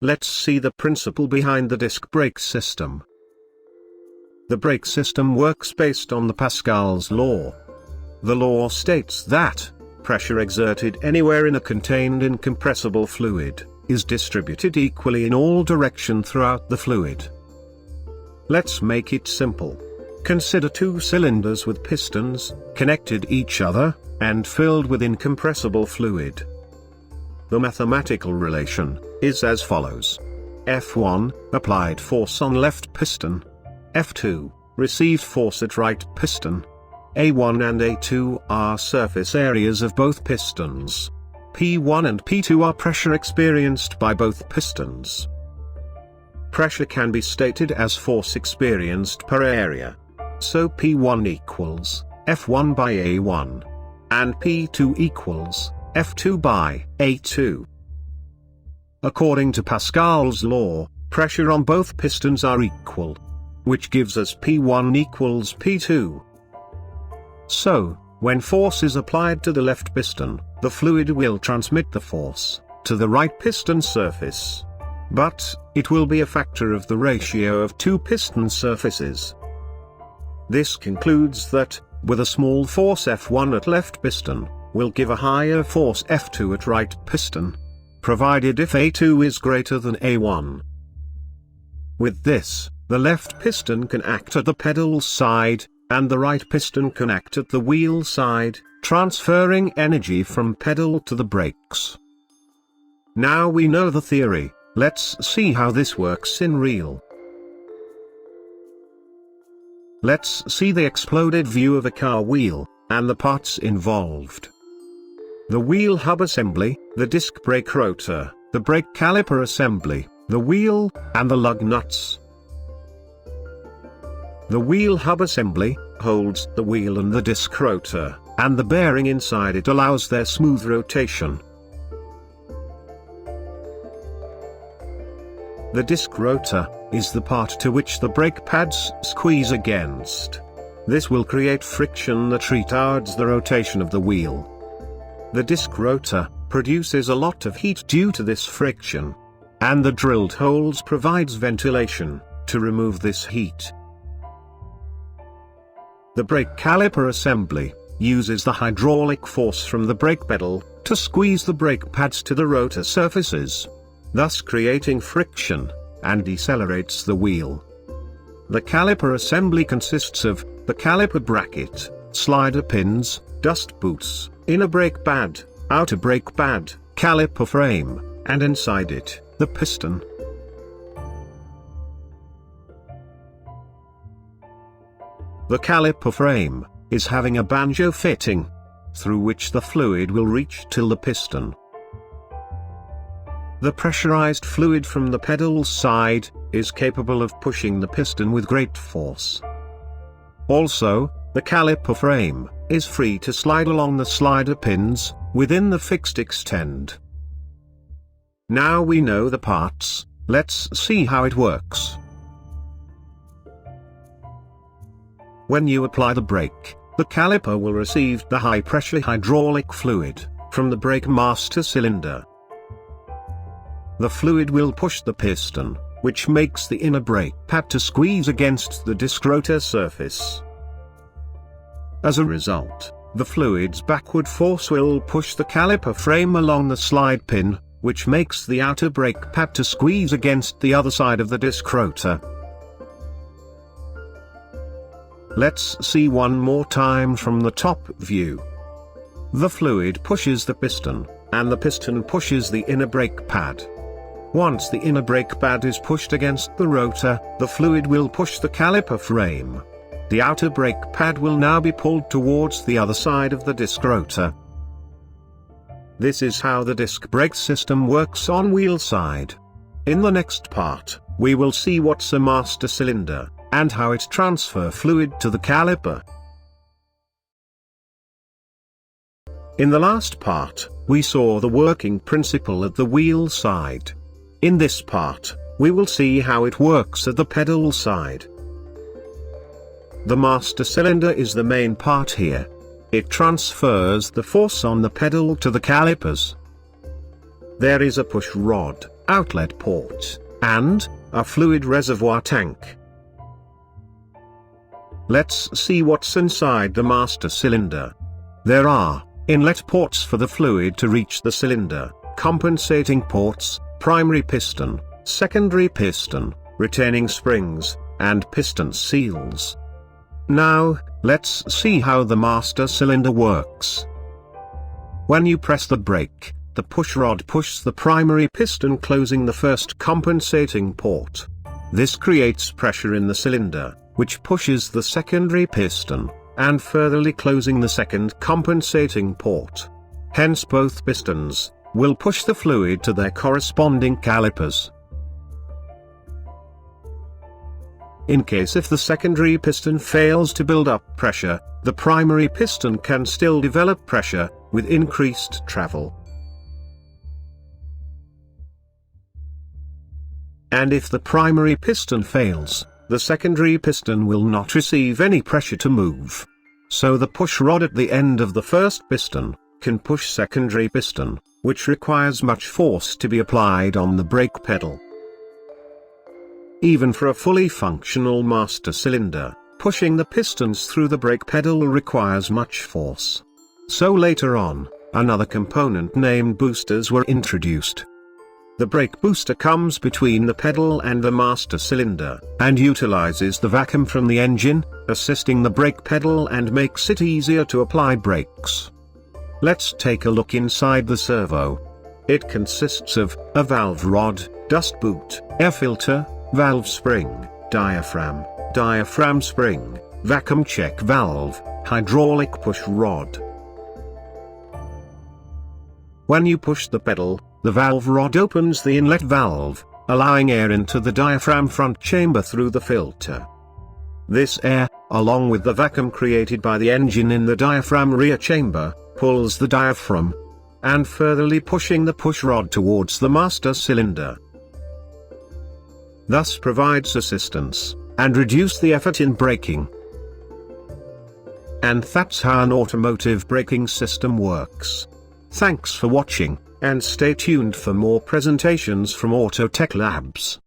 let's see the principle behind the disc brake system. The brake system works based on the Pascal's law. The law states that pressure exerted anywhere in a contained incompressible fluid is distributed equally in all directions throughout the fluid. Let's make it simple. Consider two cylinders with pistons, connected each other, and filled with incompressible fluid. The mathematical relation is as follows. F1, applied force on left piston. F2, received force at right piston. A1 and A2 are surface areas of both pistons. P1 and P2 are pressure experienced by both pistons. Pressure can be stated as force experienced per area. So P1 equals F1 by A1. And P2 equals F2 by A2. According to Pascal's law, pressure on both pistons are equal, which gives us P1 equals P2. So, when force is applied to the left piston, the fluid will transmit the force to the right piston surface. But it will be a factor of the ratio of two piston surfaces. This concludes that, with a small force F1 at left piston, will give a higher force F2 at right piston, provided if A2 is greater than A1. With this, the left piston can act at the pedal side, and the right piston can act at the wheel side, transferring energy from pedal to the brakes. Now we know the theory, let's see how this works in real. Let's see the exploded view of a car wheel, and the parts involved. The wheel hub assembly, the disc brake rotor, the brake caliper assembly, the wheel, and the lug nuts. The wheel hub assembly holds the wheel and the disc rotor, and the bearing inside it allows their smooth rotation. The disc rotor is the part to which the brake pads squeeze against. This will create friction that retards the rotation of the wheel. The disc rotor produces a lot of heat due to this friction, and the drilled holes provides ventilation to remove this heat. The brake caliper assembly uses the hydraulic force from the brake pedal to squeeze the brake pads to the rotor surfaces, thus creating friction, and decelerates the wheel. The caliper assembly consists of the caliper bracket, slider pins, dust boots, inner brake pad, outer brake pad, caliper frame, and inside it, the piston. The caliper frame is having a banjo fitting, through which the fluid will reach till the piston. The pressurized fluid from the pedal side is capable of pushing the piston with great force. Also, the caliper frame is free to slide along the slider pins within the fixed extend. Now we know the parts, let's see how it works. When you apply the brake, the caliper will receive the high-pressure hydraulic fluid from the brake master cylinder. The fluid will push the piston, which makes the inner brake pad to squeeze against the disc rotor surface. As a result, the fluid's backward force will push the caliper frame along the slide pin, which makes the outer brake pad to squeeze against the other side of the disc rotor. Let's see one more time from the top view. The fluid pushes the piston, and the piston pushes the inner brake pad. Once the inner brake pad is pushed against the rotor, the fluid will push the caliper frame. The outer brake pad will now be pulled towards the other side of the disc rotor. This is how the disc brake system works on wheel side. In the next part, we will see what's a master cylinder, and how it transfers fluid to the caliper. In the last part, we saw the working principle at the wheel side. In this part, we will see how it works at the pedal side. The master cylinder is the main part here. It transfers the force on the pedal to the calipers. there is a push rod, outlet port, and a fluid reservoir tank. Let's see what's inside the master cylinder. There are inlet ports for the fluid to reach the cylinder, compensating ports, primary piston, secondary piston, retaining springs, and piston seals. Now, let's see how the master cylinder works. When you press the brake, the push rod pushes the primary piston, closing the first compensating port. This creates pressure in the cylinder, which pushes the secondary piston, and furtherly closing the second compensating port. Hence both pistons will push the fluid to their corresponding calipers. In case if the secondary piston fails to build up pressure, the primary piston can still develop pressure, with increased travel. And if the primary piston fails, the secondary piston will not receive any pressure to move. So the push rod at the end of the first piston can push secondary piston, which requires much force to be applied on the brake pedal. Even for a fully functional master cylinder, pushing the pistons through the brake pedal requires much force. So later on, another component named boosters were introduced. The brake booster comes between the pedal and the master cylinder, and utilizes the vacuum from the engine, assisting the brake pedal and makes it easier to apply brakes. Let's take a look inside the servo. It consists of a valve rod, dust boot, air filter, valve spring, diaphragm spring, vacuum check valve, hydraulic push rod. When you push the pedal, the valve rod opens the inlet valve, allowing air into the diaphragm front chamber through the filter. This air, along with the vacuum created by the engine in the diaphragm rear chamber, pulls the diaphragm, and furtherly pushing the push rod towards the master cylinder. Thus provides assistance, and reduce the effort in braking. And that's how an automotive braking system works. Thanks for watching, and stay tuned for more presentations from Auto Tech Labs.